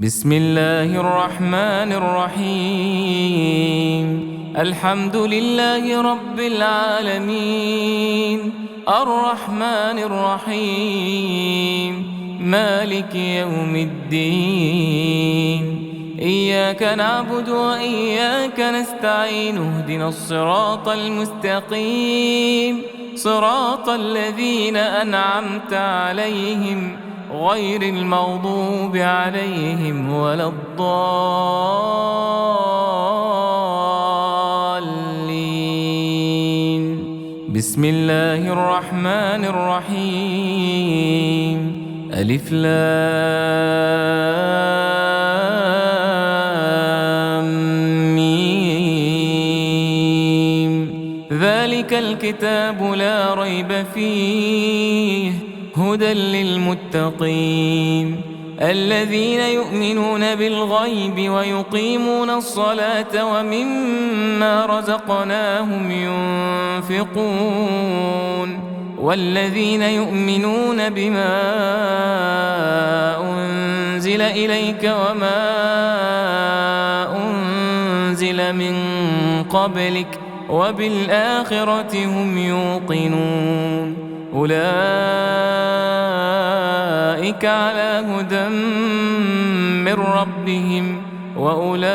بسم الله الرحمن الرحيم. الحمد لله رب العالمين، الرحمن الرحيم، مالك يوم الدين. إياك نعبد وإياك نستعين، اهدنا الصراط المستقيم، صراط الذين أنعمت عليهم غير المغضوب عليهم ولا الضالين. بسم الله الرحمن الرحيم. ألف لام ميم. ذلك الكتاب لا ريب فيه هدى للمتقين الذين يؤمنون بالغيب ويقيمون الصلاة ومما رزقناهم ينفقون والذين يؤمنون بما أنزل إليك وما أنزل من قبلك وبالآخرة هم يوقنون أولئك على هدى من ربهم وأولئك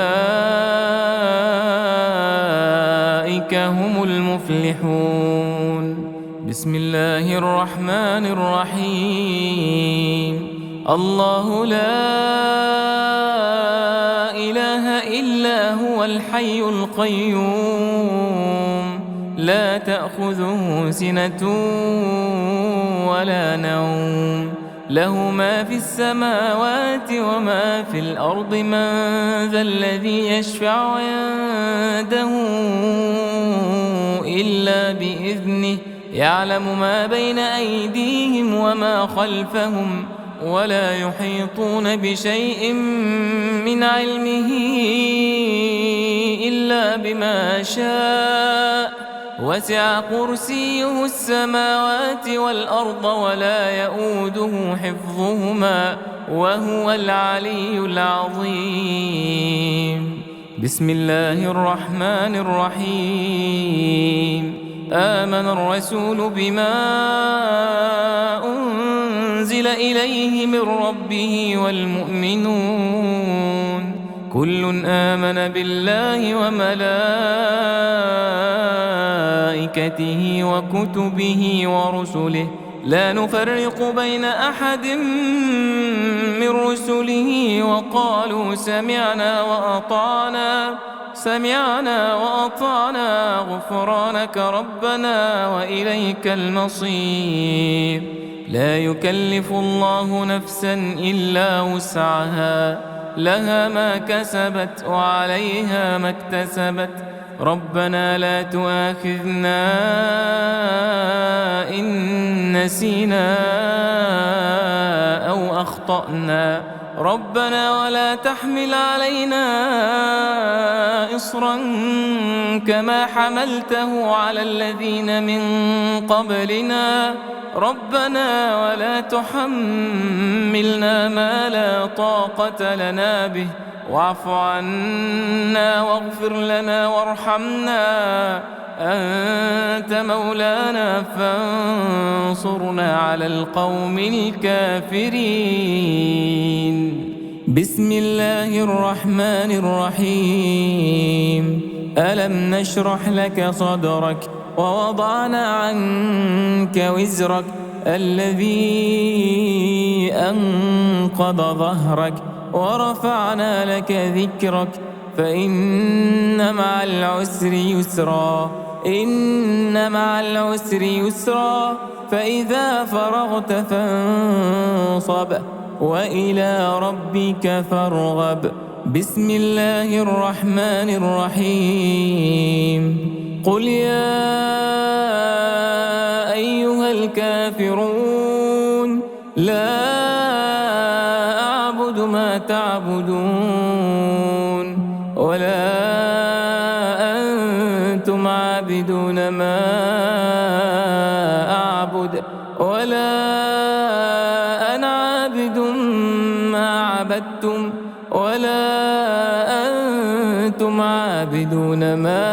هم المفلحون. بسم الله الرحمن الرحيم. الله لا إله إلا هو الحي القيوم، لا تأخذه سنة ولا نوم، له ما في السماوات وما في الأرض. من ذا الذي يشفع عنده إلا بإذنه، يعلم ما بين أيديهم وما خلفهم ولا يحيطون بشيء من علمه إلا بما شاء. وسع كرسيه السماوات والأرض ولا يؤوده حفظهما وهو العلي العظيم. بسم الله الرحمن الرحيم. آمن الرسول بما أنزل إليه من ربه والمؤمنون كل آمن بالله وملائكته وكتبه ورسله لا نفرق بين أحد من رسله وقالوا سمعنا وأطعنا غفرانك ربنا وإليك المصير. لا يكلف الله نفسا إلا وسعها، لها ما كسبت وعليها ما اكتسبت. ربنا لا تؤاخذنا إن نسينا أو أخطأنا. ربنا ولا تحمل علينا إصرا كما حملته على الذين من قبلنا. ربنا ولا تحملنا ما لا طاقة لنا به، واعف عنا واغفر لنا وارحمنا، أنت مولانا فانصرنا على القوم الكافرين. بسم الله الرحمن الرحيم. ألم نشرح لك صدرك ووضعنا عنك وزرك الذي أنقض ظهرك ورفعنا لك ذكرك فإن مع العسر يسرا، إن مع العسر يسرا، فإذا فرغت فانصب وإلى ربك فارغب. بسم الله الرحمن الرحيم. قل يا أيها الكافرون لا أعبد ما تعبدون ولا أنتم عابدون ما أعبد ولا أنا عابد ما عبدتم ولا أنتم عابدون ما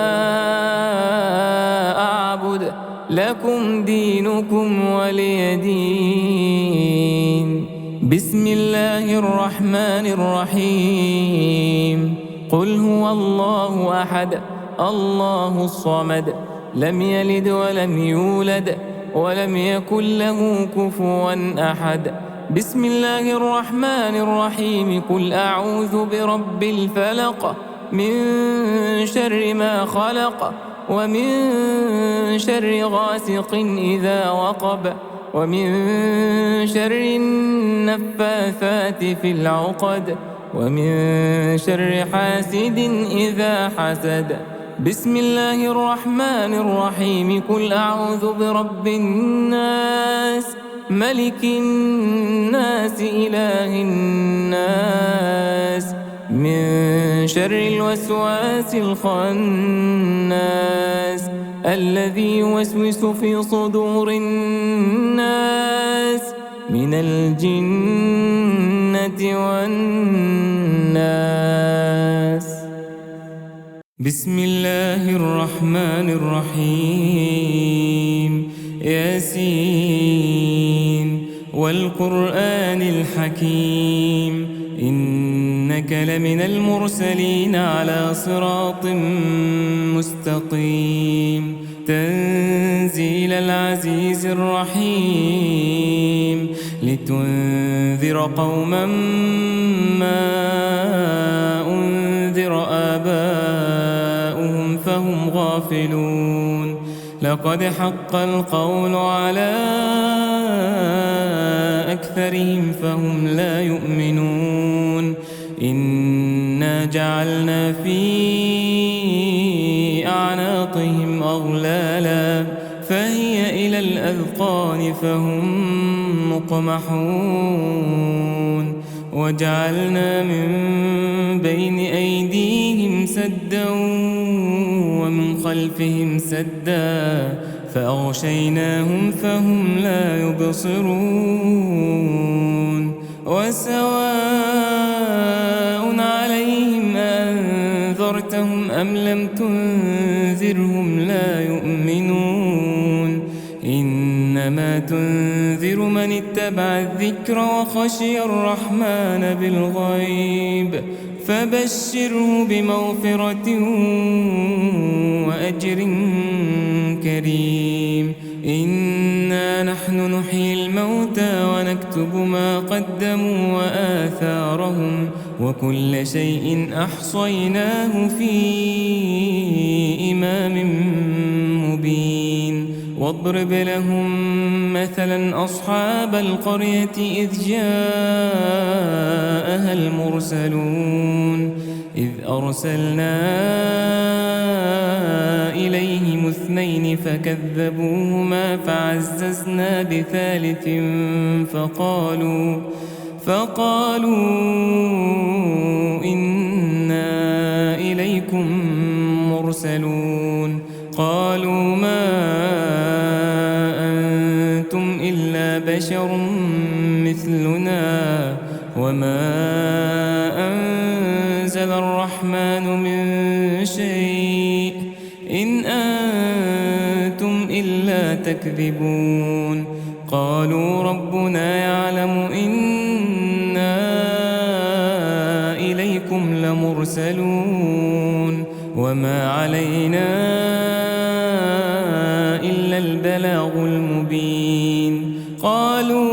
أعبد لكم دينكم ولي دين. بسم الله الرحمن الرحيم. قل هو الله أحد الله الصمد لم يلد ولم يولد ولم يكن له كفوا أحد. بسم الله الرحمن الرحيم. قل أعوذ برب الفلق من شر ما خلق ومن شر غاسق إذا وقب ومن شر النفاثات في العقد ومن شر حاسد إذا حسد. بسم الله الرحمن الرحيم. قل أعوذ برب الناس ملك الناس إله الناس من شر الوسواس الخناس الذي يوسوس في صدور الناس من الجنة والناس. بسم الله الرحمن الرحيم. ياسين والقرآن الحكيم إنك لمن المرسلين على صراط مستقيم تنزيل العزيز الرحيم لتنذر قوما ما أنذر آباؤهم فهم غافلون. لقد حق القول على أكثرهم فهم لا يؤمنون. إنا جعلنا في أعناقهم أغلالا فهي إلى الأذقان فهم مقمحون. وجعلنا من بين أيديهم سدا ومن خلفهم سدا فأغشيناهم فهم لا يبصرون. وسواء عليهم أنذرتهم أم لم تنذرهم لا يؤمنون. إنما تنذر من اتبع الذكر وخشي الرحمن بالغيب فبشره بمغفرة وأجر كريم. إنا نحن نحيي الموتى ونكتب ما قدموا وآثارهم وكل شيء أحصيناه في إمام مبين. واضرب لهم مثلا أصحاب القرية إذ جاءها المرسلون إذ أرسلنا إليهم اثنين فكذبوهما فعززنا بثالث فقالوا إنا إليكم مرسلون. قالوا ما أنتم إلا بشر مثلنا وما أنزل الرحمن من شيء إن أنتم إلا تكذبون. قالوا ربنا يعلم إنا إليكم لمرسلون وما علينا إلا البلاغ المبين. قالوا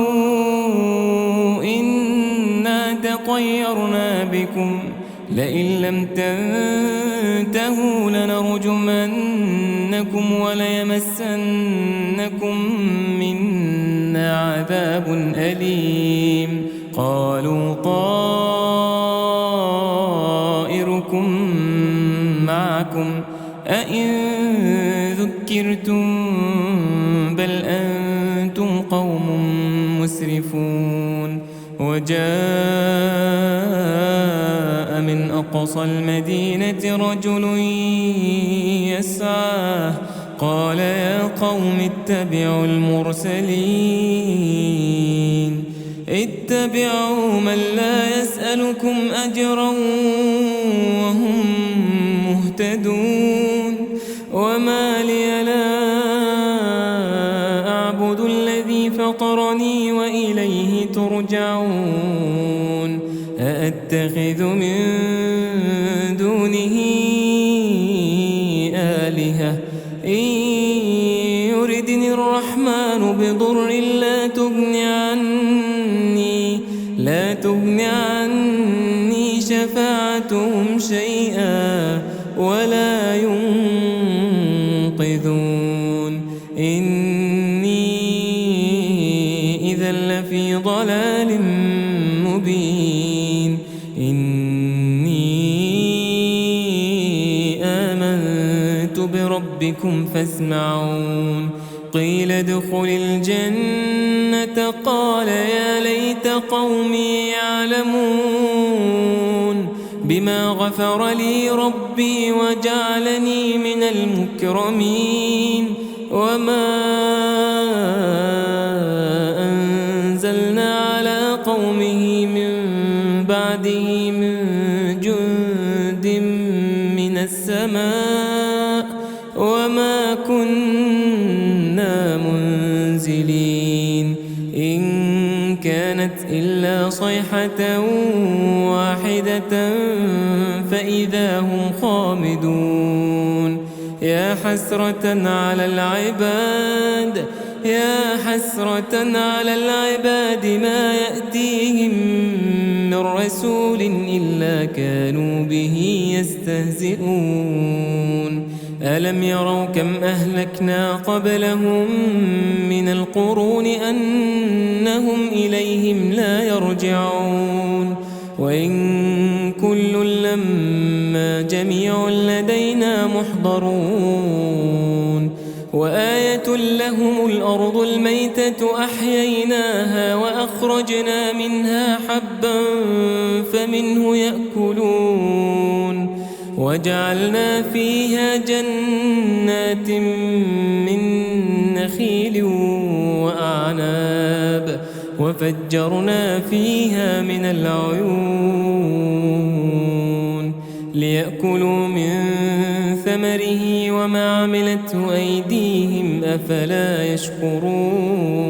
إنا تطيرنا بكم لئن لم تنتهوا لنرجمنكم وليمسنكم منا عذاب أليم. قالوا طائركم معكم أئن ذكرتم بل أنتم قوم مسرفون. وجاء من أقصى المدينة رجل يسعى قال يا قوم اتبعوا المرسلين اتبعوا من لا يسألكم أجرا وهم مهتدون وما لي لا أعبد الذي فطرني وإليه ترجعون أأتخذ من دونه آلهة إن يردني الرحمن بضر لا تغن عني شفاعتهم شيئا ولا ينقذون إني إذا لفي ضلال مبين إني آمنت بربكم فاسمعون قيل ادخل الجنة قال يا ليت قومي يعلمون بما غفر لي ربي وجعلني من المكرمين وما أنزلنا على قومه من بعده من جند من السماء وما كنا منزلين إن كانت إلا صيحة واحدة فإذا هم خامدون يا حسرة على العباد ما يأتيهم من رسول إلا كانوا به يستهزئون ألم يروا كم أهلكنا قبلهم من القرون أنهم إليهم لا يرجعون وإن كل لما جميع لدينا محضرون وآية لهم الأرض الميتة أحييناها وأخرجنا منها حبا فمنه يأكلون وجعلنا فيها جنات من نخيل وأعناب وفجرنا فيها من العيون ليأكلوا من ثمره وما عملته أيديهم أفلا يشكرون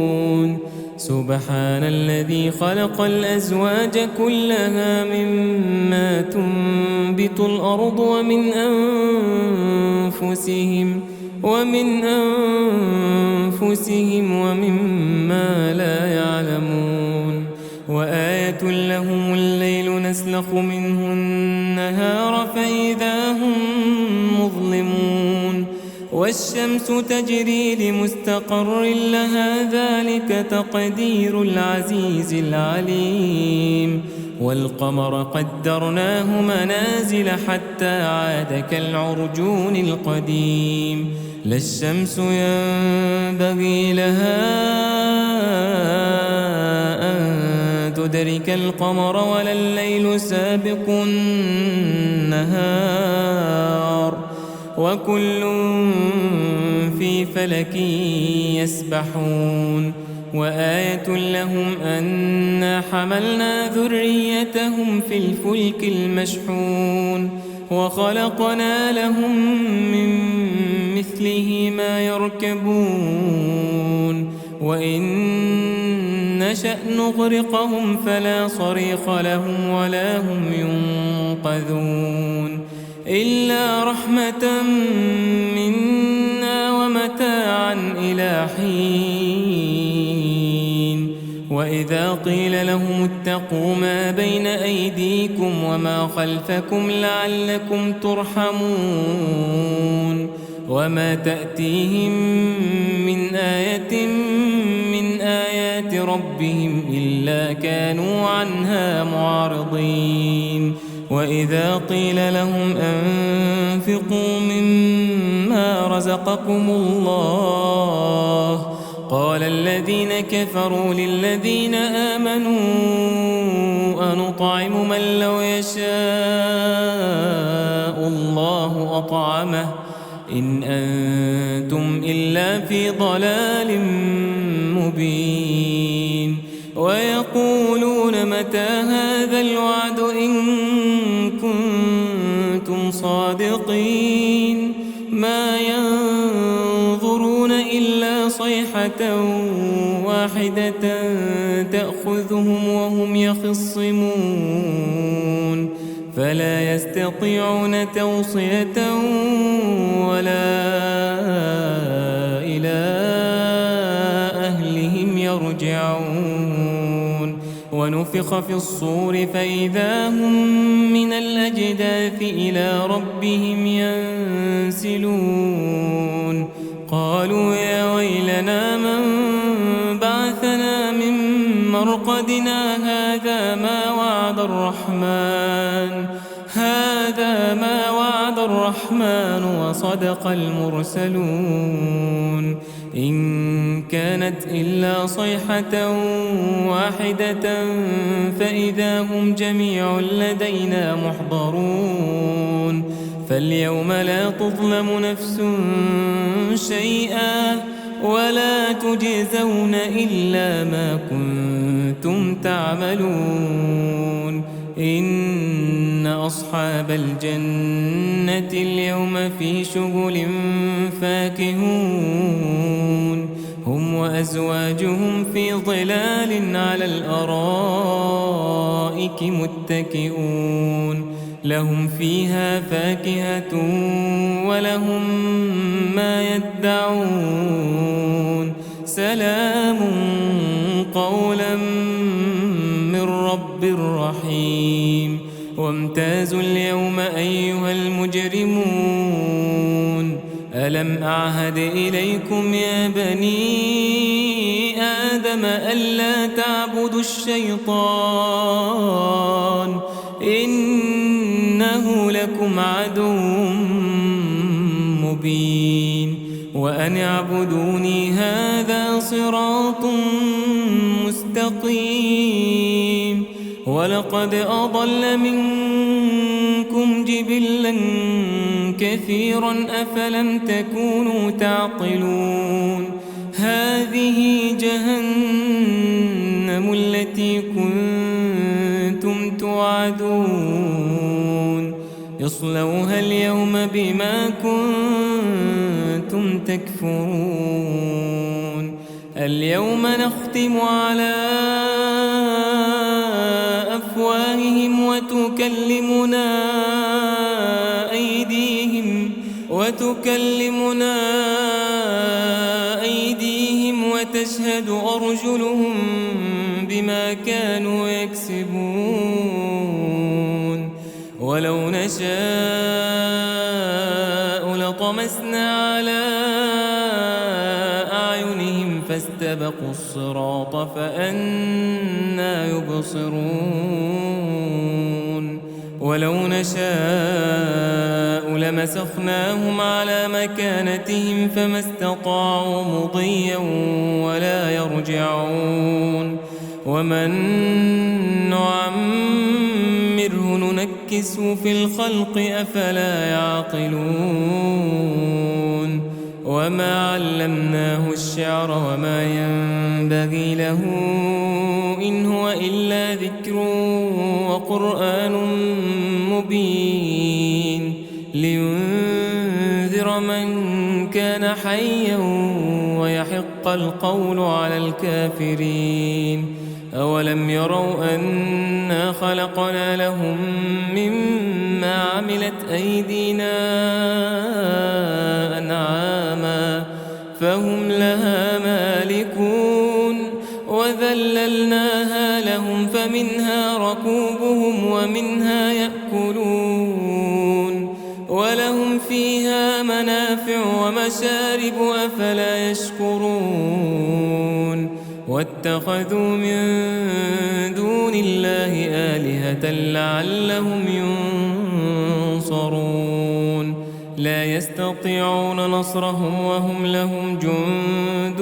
سبحان الذي خلق الأزواج كلها مما تنبت الأرض ومن أنفسهم ومما لا يعلمون وآية لهم الليل نسلخ منه النهار فإذا هم مظلمون والشمس تجري لمستقر لها ذلك تقدير العزيز العليم والقمر قدرناه منازل حتى عاد كالعرجون القديم لا الشمس ينبغي لها أن تدرك القمر ولا الليل سابق النهار وكل في فلك يسبحون وآية لهم أنا حملنا ذريتهم في الفلك المشحون وخلقنا لهم من مثله ما يركبون وإن نشأ نغرقهم فلا صريخ لهم ولا هم ينقذون إلا رحمة منا ومتاعا إلى حين وإذا قيل لهم اتقوا ما بين أيديكم وما خلفكم لعلكم ترحمون وما تأتيهم من آية من آيات ربهم إلا كانوا عنها معرضين وإذا قيل لهم أنفقوا مما رزقكم الله قال الذين كفروا للذين آمنوا أنطعم من لو يشاء الله أطعمه إن أنتم إلا في ضلال مبين ويقول متى هذا الوعد إن كنتم صادقين ما ينظرون إلا صيحة واحدة تأخذهم وهم يخصمون فلا يستطيعون توصية ولا إلى أهلهم يرجعون ونفخ في الصور فإذا هم من الأجداث إلى ربهم ينسلون قالوا يا ويلنا من بعثنا من مرقدنا هذا ما وعد الرحمن وصدق المرسلون إن كانت إلا صيحة واحدة فإذا هم جميع لدينا محضرون فاليوم لا تظلم نفس شيئا ولا تجزون إلا ما كنتم تعملون إن أصحاب الجنة اليوم في شغل فاكهون هم وأزواجهم في ظلال على الأرائك متكئون لهم فيها فاكهة ولهم ما يدعون سلام قولا من رب رحيم وامتازوا اليوم أيها المجرمون ألم أعهد إليكم يا بني آدم ألا تعبدوا الشيطان إنه لكم عدو مبين وأن اعبدوني هذا صراط مستقيم ولقد أضل منكم جبلا كثيرا أفلم تكونوا تعقلون هذه جهنم التي كنتم توعدون اصلوها اليوم بما كنتم تكفرون اليوم نختم على أفواههم وتكلمنا أيديهم وتشهد أرجلهم بما كانوا يكسبون ولو نشاء لطمسنا على أعينهم فاستبقوا الصراط فأنى يبصرون ولو نشاء لمسخناهم على مكانتهم فما استطاعوا مضيا ولا يرجعون ومن نعمره ننكسه في الخلق أفلا يعقلون وما علمناه الشعر وما ينبغي له إن هو إلا ذكر وقرآن مبين لينذر من كان حيا ويحق القول على الكافرين أولم يروا أنا خلقنا لهم مما عملت أيدينا أنعاما فهم لها مالكون وذللناها لهم فمنها ركوبهم ومنها يأكلون ولهم فيها منافع ومشارب أفلا يشكرون واتخذوا من دون الله آلهة لعلهم ينصرون لا يستطيعون نصرهم وهم لهم جند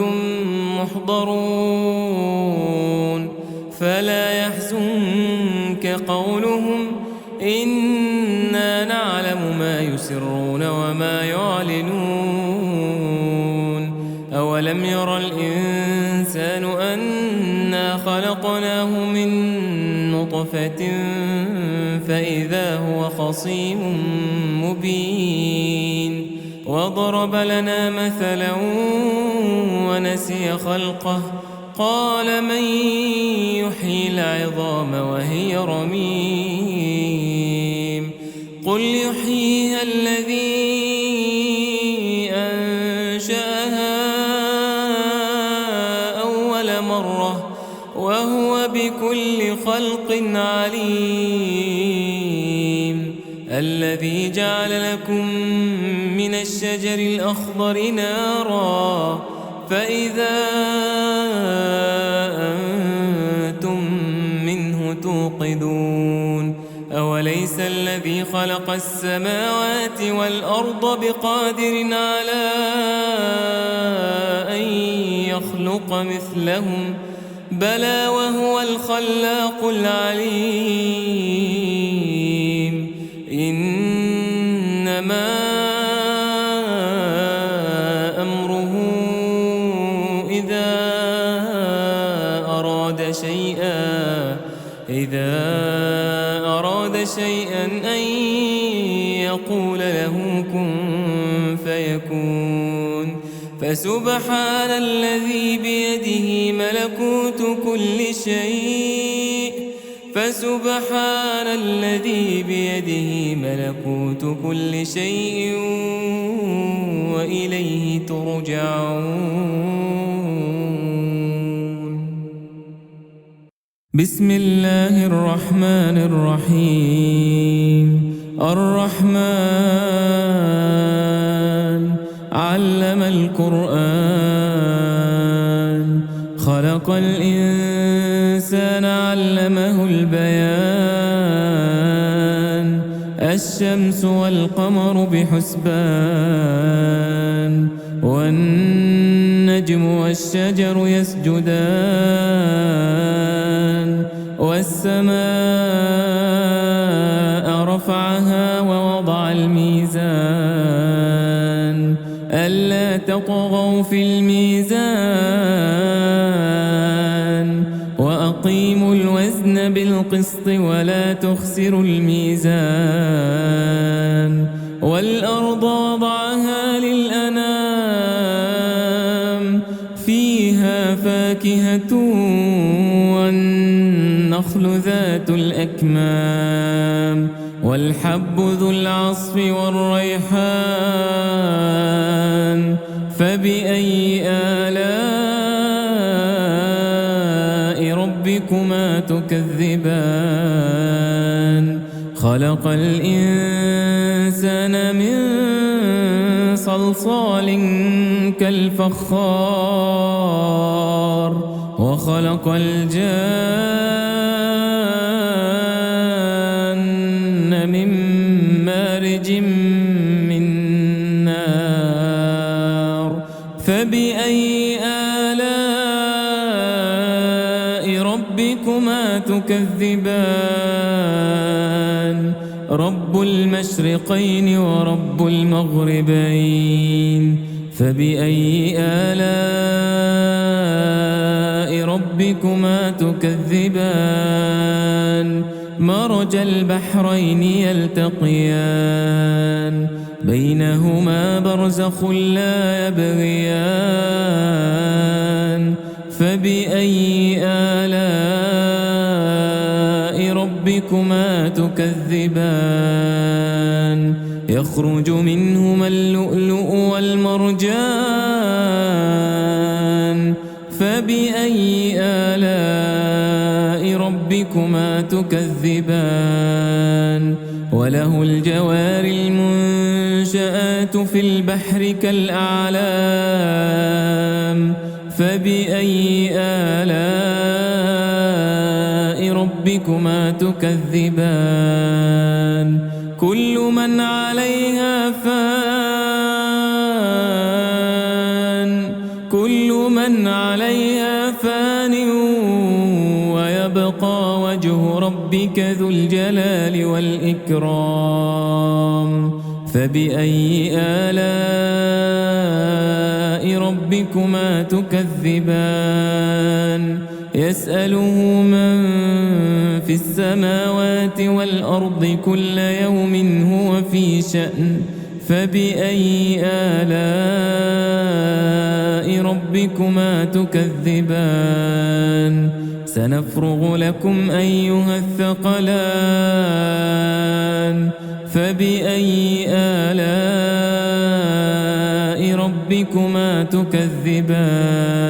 محضرون فلا يحزنك قولهم إنا نعلم ما يسرون وما يعلنون أولم يرى الإنسان أنا خلقناه من نطفة فإذا هو خصيم مبين وضرب لنا مثلا ونسي خلقه قال من يحيي العظام وهي رميم قل يحييها الذي أنشأها أول مرة وهو بكل خلق عليم الذي جعل لكم من الشجر الأخضر نارا فإذا أنتم منه توقدون أوليس الذي خلق السماوات والأرض بقادر على أن يخلق مثلهم بلى وهو الخلاق العليم إنما أمره إذا أراد شيئا أن يقول له كن فيكون فسبحان الذي بيده ملكوت كل شيء وإليه ترجعون بسم الله الرحمن الرحيم الرحمن علم القرآن خلق الإنسان علمه البيان الشمس والقمر بحسبان والنجم والشجر يسجدان والسماء رفعها ووضع الميزان ألا تطغوا في الميزان وأقيموا الوزن بالقسط ولا تخسروا الميزان والأرض وضعها للأنام فيها فاكهة والنخل ذات الأكمام والحب ذو العصف والريحان فبأي آلاء ربكما تكذبان خلق الإنسان من صلصال كالفخار وخلق الجان من مارج من نار فبأي آلاء ربكما تكذبان رب المشرقين ورب المغربين فبأي آلاء ربكما تكذبان مرج البحرين يلتقيان بينهما برزخ لا يبغيان فبأي آلاء ربكما تكذبان يخرج منهما اللؤلؤ والمرجان فبأي آلاء ربكما تكذبان وله الجوار المنشآت في البحر كالأعلام فبأي آلاء ربكما تكذبان كل من عليها فان ويبقى وجه ربك ذو الجلال والإكرام فبأي آلاء ربكما تكذبان يسأله من في السماوات والأرض كل يوم هو في شأن فبأي آلاء ربكما تكذبان سنفرغ لكم أيها الثقلان فبأي آلاء ربكما تكذبان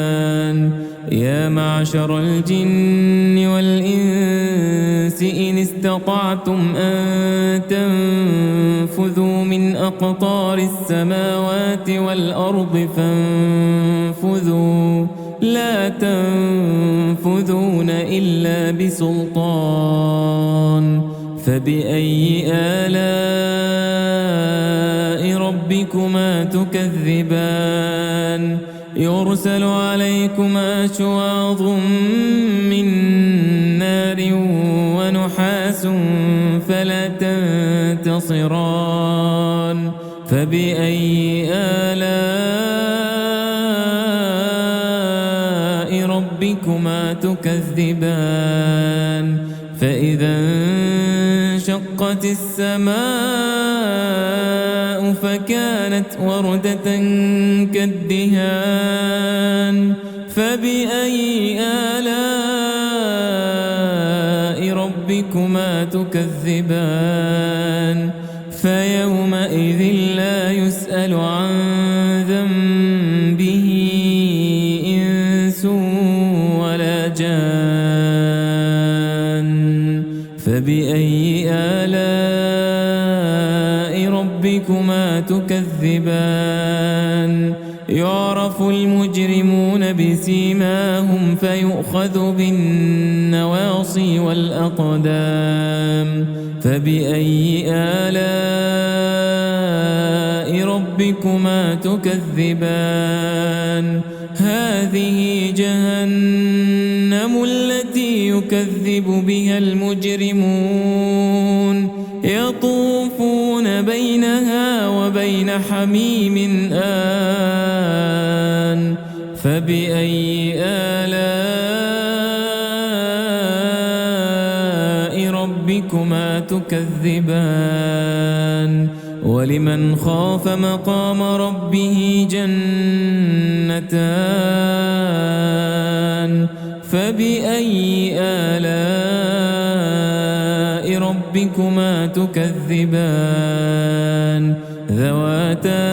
يا معشر الجن والإنس إن استطعتم أن تنفذوا من أقطار السماوات والأرض فانفذوا لا تنفذون إلا بسلطان فبأي آلاء ربكما تكذبان يرسل عليكما شواظ من نار ونحاس فلا تنتصران فبأي آلاء ربكما تكذبان فإذا انشقت السماء فكانت وردة كالدهان فبأي آلاء ربكما تكذبان فيومئذ لا يسأل عن ذنبه إنس ولا جان فبأي آلاء ربكما تكذبان يعرف المجرمون بسيماهم فيؤخذ بالنواصي والأقدام فبأي آلاء ربكما تكذبان هذه جهنم التي يكذب بها المجرمون يطوفون بينها وبين حميم آن فبأي آلاء ربكما تكذبان ولمن خاف مقام ربه جنتان فبأي آلاء ربكما تكذبان ذواتا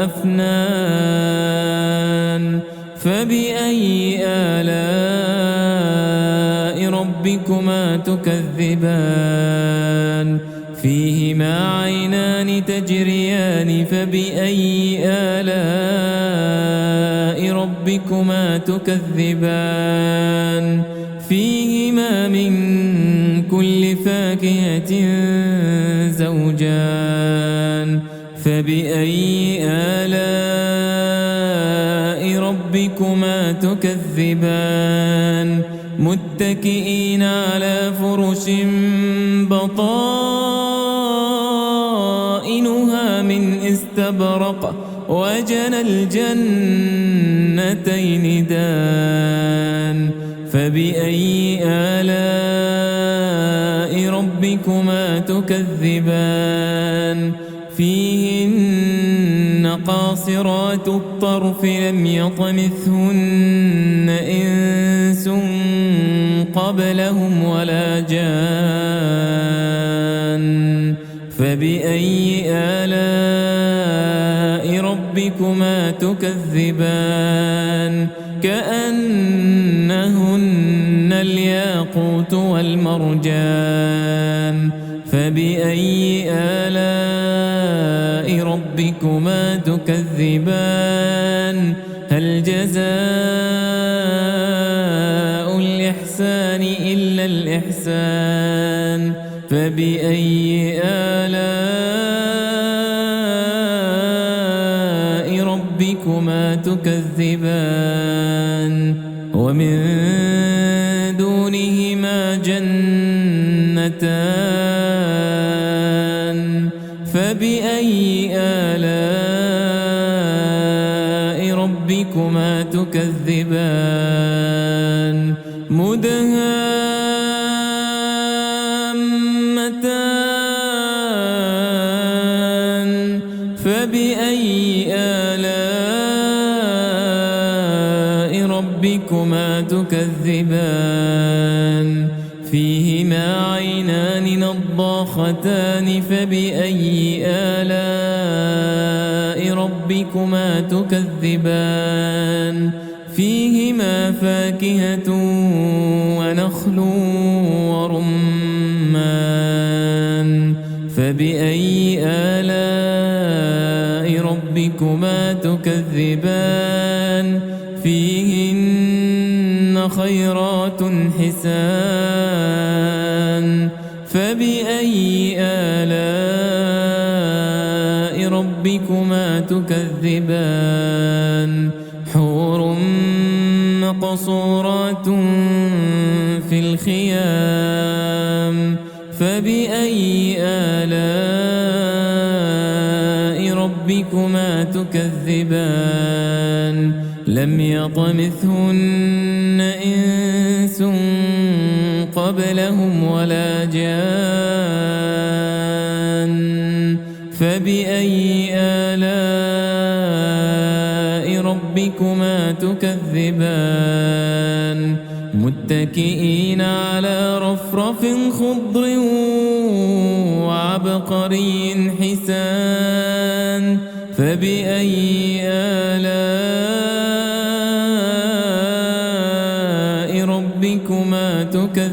أفنان فبأي آلاء ربكما تكذبان فيهما عينان تجريان فبأي آلاء ربكما تكذبان فيهما من كل فاكهة زوجان فبأي آلاء ربكما تكذبان متكئين على فرش بطائنها من استبرق وجنى الجنتين دان فبأي آلاء ربكما تكذبان فيهن قاصرات الطرف لم يطمثهن إنس قبلهم ولا جان فبأي آلاء ربكما تكذبان كأنهن الياقوت والمرجان فبأي آلاء ربكما تكذبان هل جزاء الإحسان إلا الإحسان فبأي آلاء ربكما تكذبان ومن دونهما جنتان فبأي آلاء ربكما تكذبان مدهامتان فبأي آلاء ربكما تكذبان فيهما عينان نضاختان فبأي آلاء ربكما تكذبان فيهما فاكهة ونخل ورمان فبأي آلاء ربكما تكذبان فيهن خيرات حسان فبأي آلاء ربكما تكذبان حور مقصورات في الخيام فبأي آلاء ربكما تكذبان لم يطمثهن إنس قبلهم ولا جان فبأي آلاء ربكما تكذبان متكئين على رفرف خضر وعبقري حسان فبأي آلاء ربكما تكذبان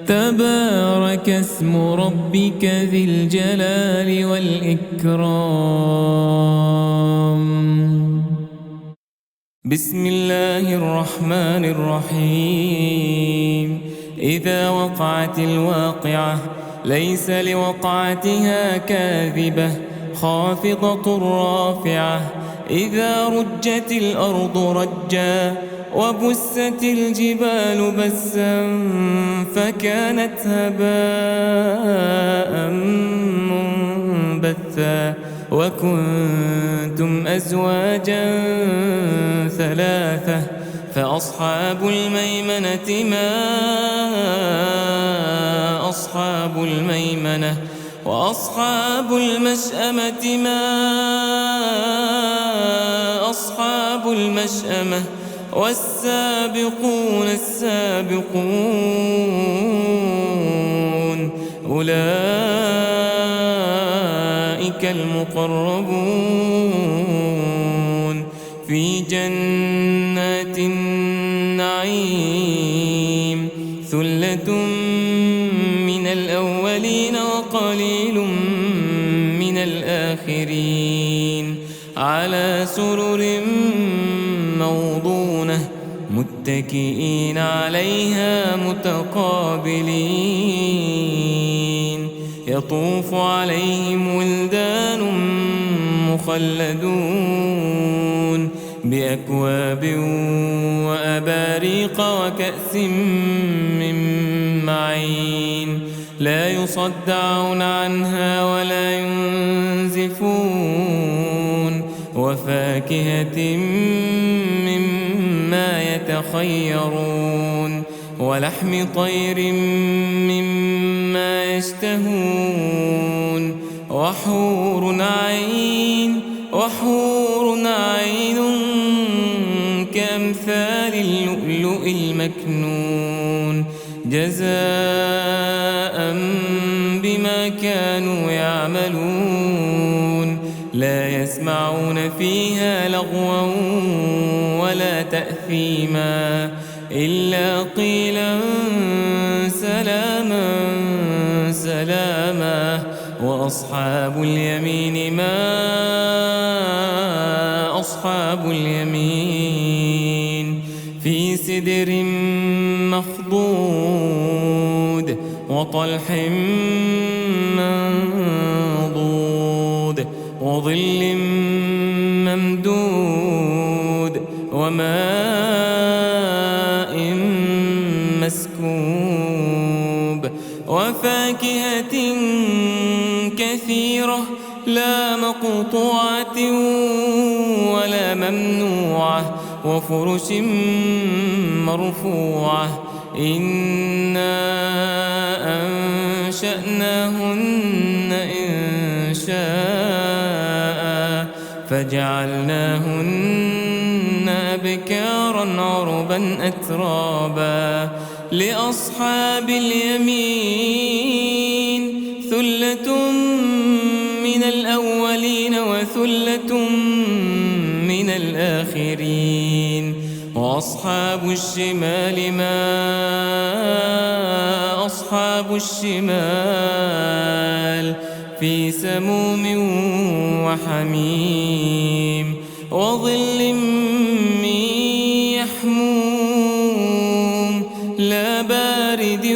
تبارك اسم ربك ذي الجلال والإكرام بسم الله الرحمن الرحيم إذا وقعت الواقعة ليس لوقعتها كاذبة خافضة رافعة إذا رجت الأرض رجا وبست الجبال بسا فكانت هباء منبثا وكنتم أزواجا ثلاثة فأصحاب الميمنة ما أصحاب الميمنة وأصحاب المشأمة ما أصحاب المشأمة والسابقون السابقون أولئك المقربون في جنات النعيم ثلة من الأولين وقليل من الآخرين على سرر موضونة متكئين عليها متقابلين يطوف عليهم ولدان مخلدون بأكواب وأباريق وكأس من معين لا يصدعون عنها ولا ينزفون وفاكهة مما يتخيرون ولحم طير مما يشتهون وحور عين كأمثال اللؤلؤ المكنون جزاء بما كانوا يعملون لا يسمعون فيها لغوا ولا تأثيما إلا قيلا سلاما سلاما وأصحاب اليمين ما أصحاب اليمين في سدر مخضود وطلح منضود وظل ممدود وماء مسكوب وفاكهة كثيرة لا مقطوعة ولا ممنوعة وفرش مرفوعة إنا أنشأناهن إنشاء فجعلناهن أبكارا عربا أترابا لأصحاب اليمين ثلة من الأولين وثلة من الآخرين وأصحاب الشمال ما أصحاب الشمال في سموم وحميم وظل من يحموم لا بارد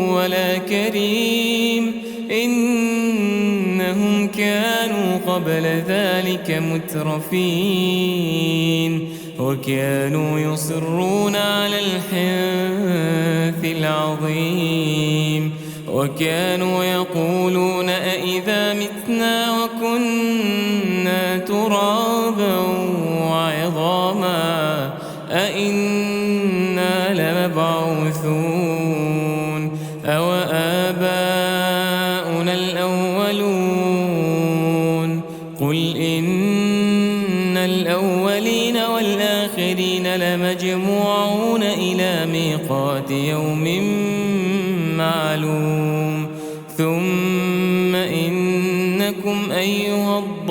ولا كريم إنهم كانوا قبل ذلك مترفين وكانوا يصرون على الحنث العظيم وكانوا يقولون أئذا متنا وكنا ترابا وعظاما أئنا لمبعوثون أو آباؤنا الأولون قل إن الأولين والآخرين لمجموعون إلى ميقات يوم معلوم ثم إنكم أيها الضالون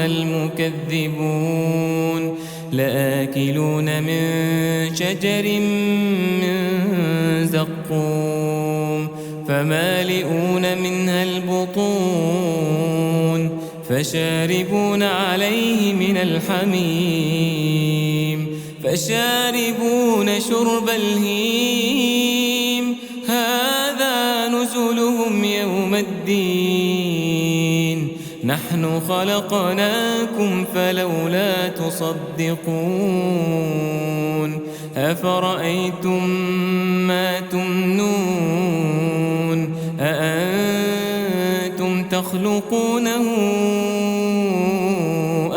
المكذبون لآكلون من شجر من زقوم فمالئون منها البطون فشاربون عليه من الحميم فشاربون شرب الهيم هذا نزلهم يوم الدين نحن خلقناكم فلولا تصدقون أفرأيتم ما تمنون أأنتم تخلقونه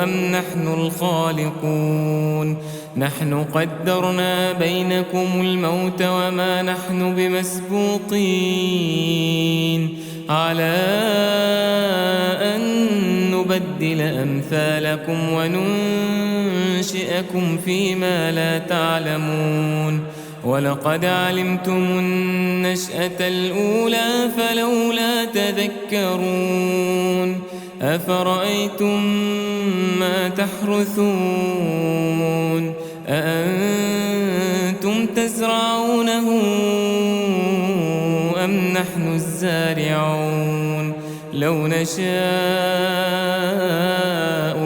أم نحن الخالقون نحن قدرنا بينكم الموت وما نحن بمسبوقين على أن نبدل أمثالكم وننشئكم فيما لا تعلمون ولقد علمتم النشأة الأولى فلولا تذكرون أفرأيتم ما تحرثون أأنتم تزرعونه أم نحن الزارعون لو نشاء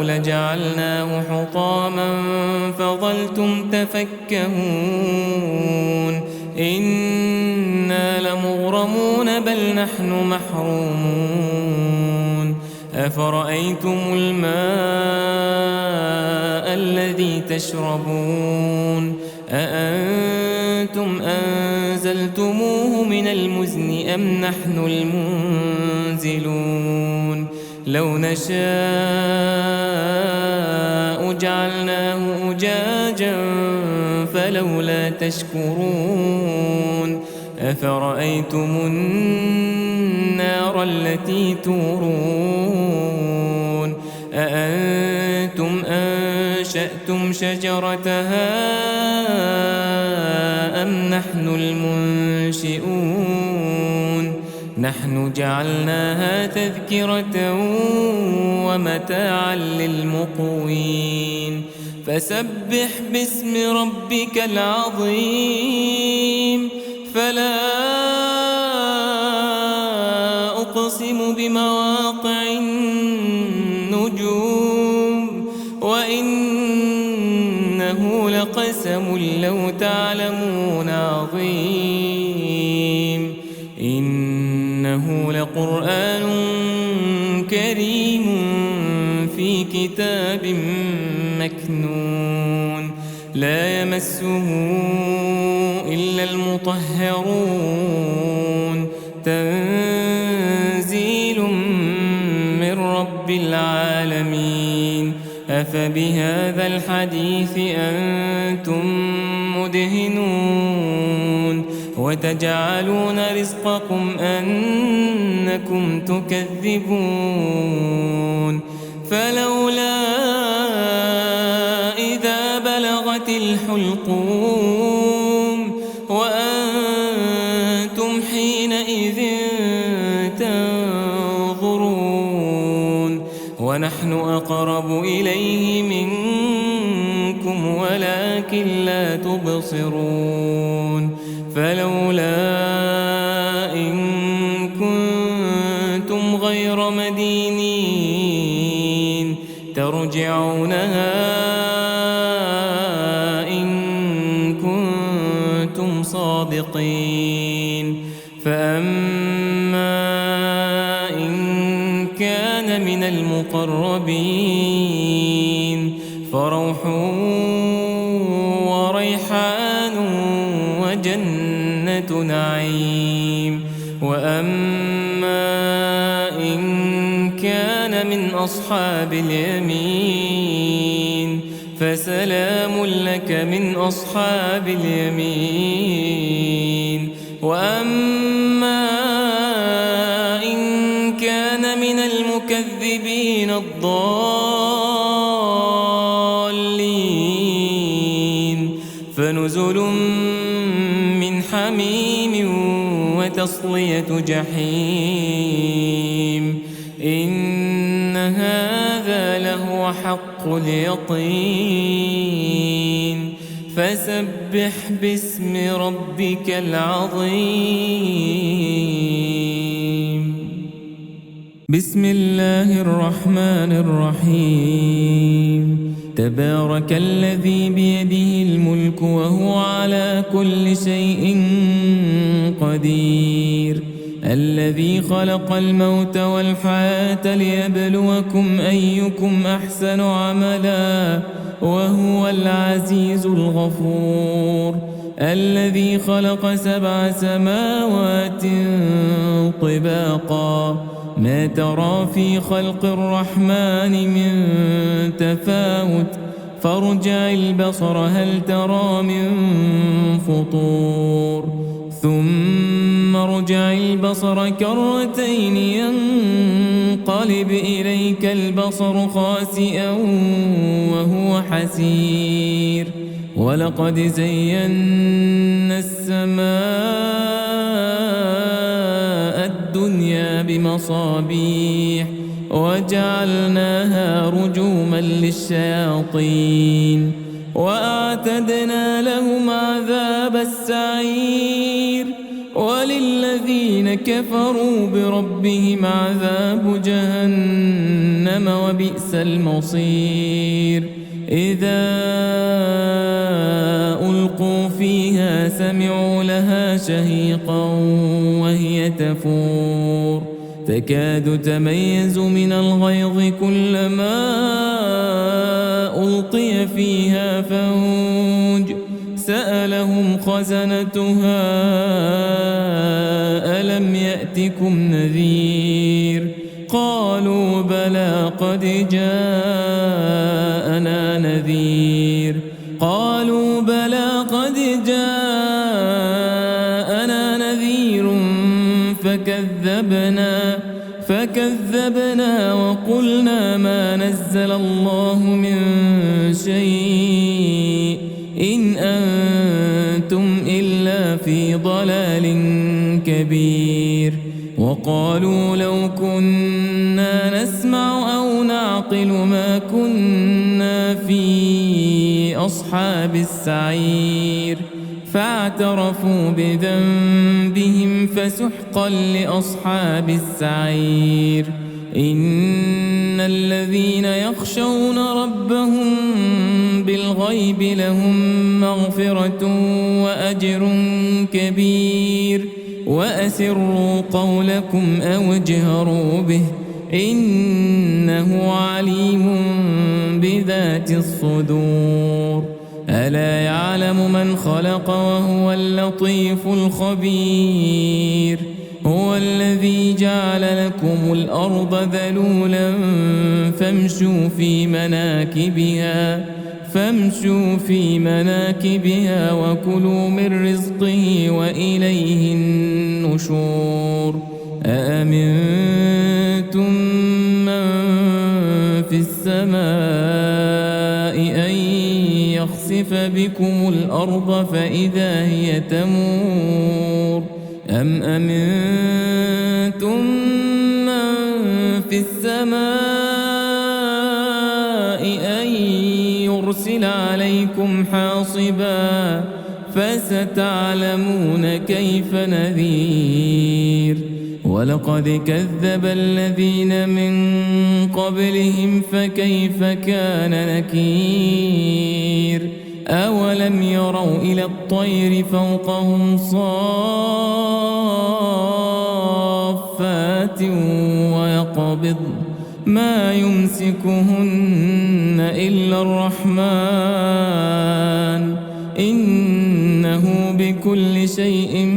لجعلناه حطاما فظلتم تفكهون إنا لمغرمون بل نحن محرومون أفرأيتم الماء الذي تشربون أأنتم أنزلتموه من المزن أم نحن المنزلون لو نشاء جعلناه أجاجا فلولا تشكرون أفرأيتم النار التي تورون أأنتم أنشأتم شجرتها أم نحن المنشئون نحن جعلناها تذكرة ومتاعا للمقوين فسبح باسم ربك العظيم فلا أقسم بمواقع النجوم وإنه لقسم لو تعلمون عظيم إنه لقرآن كريم في كتاب مكنون لا يمسه إلا المطهرون تنزيل من رب العالمين. أفبهذا الحديث أنتم مدهنون وتجعلون رزقكم أنكم تكذبون. فلولا إذا بلغت الحلقوم وأنتم حينئذ تنظرون ونحن أقرب إليه منكم ولكن لا تبصرون. فلولا إن كنتم غير مدينين ترجعونها إن كنتم صادقين. فأما إن كان من المقربين فروح وريحان وجنة نعيم. وأما إن كان من أصحاب اليمين فسلام لك من أصحاب اليمين. وأما إن كان من المكذبين الضالين فنزل من حميم وتصلية جحيم. إن هذا لهو حق اليقين. فسبح باسم ربك العظيم. بسم الله الرحمن الرحيم. تبارك الذي بيده الملك وهو على كل شيء قدير. الذي خلق الموت والحياة ليبلوكم أيكم أحسن عملا وهو العزيز الغفور. الذي خلق 7 سماوات طباقا ما ترى في خلق الرحمن من تفاوت فارجع البصر هل ترى من فطور. ثم ارجع البصر كرتين ينقلب إليك البصر خاسئا وهو حسير. ولقد زينا السماء الدنيا بمصابيح وجعلناها رجوما للشياطين وأعتدنا لهم عذاب السعير. وللذين كفروا بربهم عذاب جهنم وبئس المصير. إذا ألقوا فيها سمعوا لها شهيقا وهي تفور تكاد تميز من الغيظ كلما ألقي فيها فوج سألهم خزنتها ألم يأتكم نذير. قالوا بلى قد جاءنا نذير. قالوا بلى قد جاءنا نذير فكذبنا وقلنا ما نزل الله من شيء إن أنتم إلا في ضلال كبير. وقالوا لو كنا نسمع أو نعقل ما كنا في أصحاب السعير. فاعترفوا بذنبهم فسحقا لأصحاب السعير. إن الذين يخشون ربهم بالغيب لهم مغفرة وأجر كبير. وأسروا قولكم أو اجهروا به إنه عليم بذات الصدور. ألا يعلم من خلق وهو اللطيف الخبير. هو الذي جعل لكم الأرض ذلولا فامشوا في مناكبها وكلوا من رزقه وإليه النشور أأمنتم من في السماء أن يخسف بكم الأرض فإذا هي تمور أم أمنتم من في السماء أن يرسل عليكم حاصبا فستعلمون كيف نذير ولقد كذب الذين من قبلهم فكيف كان نكير أولم يروا إلى الطير فوقهم صافات ويقبض ما يمسكهن إلا الرحمن إنه بكل شيء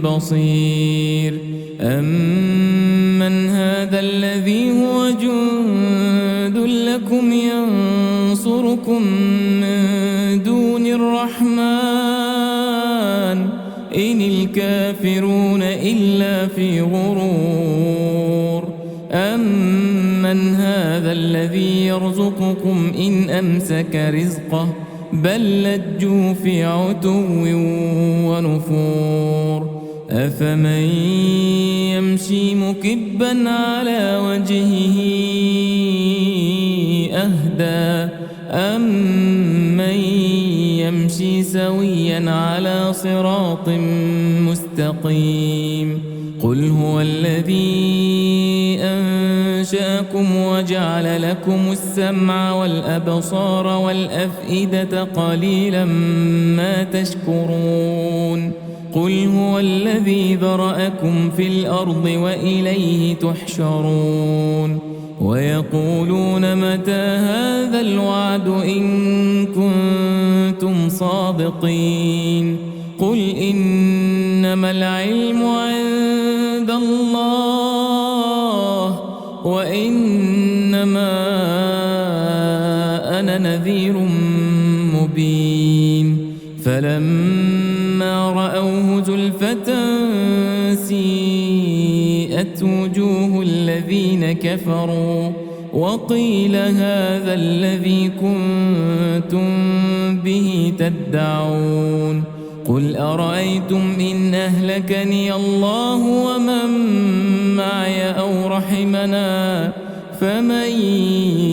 بصير أمن هذا الذي هو جند لكم ينصركم من دون الرحمن إن الكافرون إلا في غرور أمن هذا الذي يرزقكم إن أمسك رزقه بل لجوا في عتو ونفور أفمن يمشي مكبا على وجهه أهدى أمن يمشي سويا على صراط مستقيم قل هو الذي أنشأكم وجعل لكم السمع والأبصار والأفئدة قليلا ما تشكرون قل هو الذي ذرأكم في الأرض وإليه تحشرون ويقولون متى هذا الوعد إن كنتم صادقين قل إنما العلم عند الله وإنما أنا نذير مبين فلما رأوه زلفة سيئت وجوه الذين كفروا وقيل هذا الذي كنتم به تدعون قل أرأيتم إن أهلكني الله ومن معي أو رحمنا فمن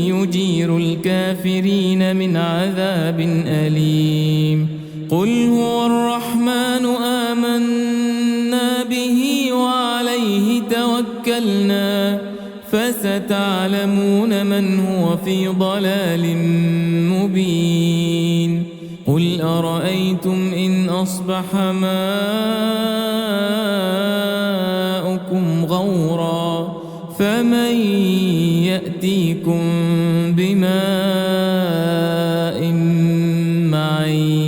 يجير الكافرين من عذاب أليم قل هو الرحمن آمنا به وعليه توكلنا فستعلمون من هو في ضلال مبين قل أرأيتم إن أصبح ماؤكم غورا فمن يأتيكم بماء معين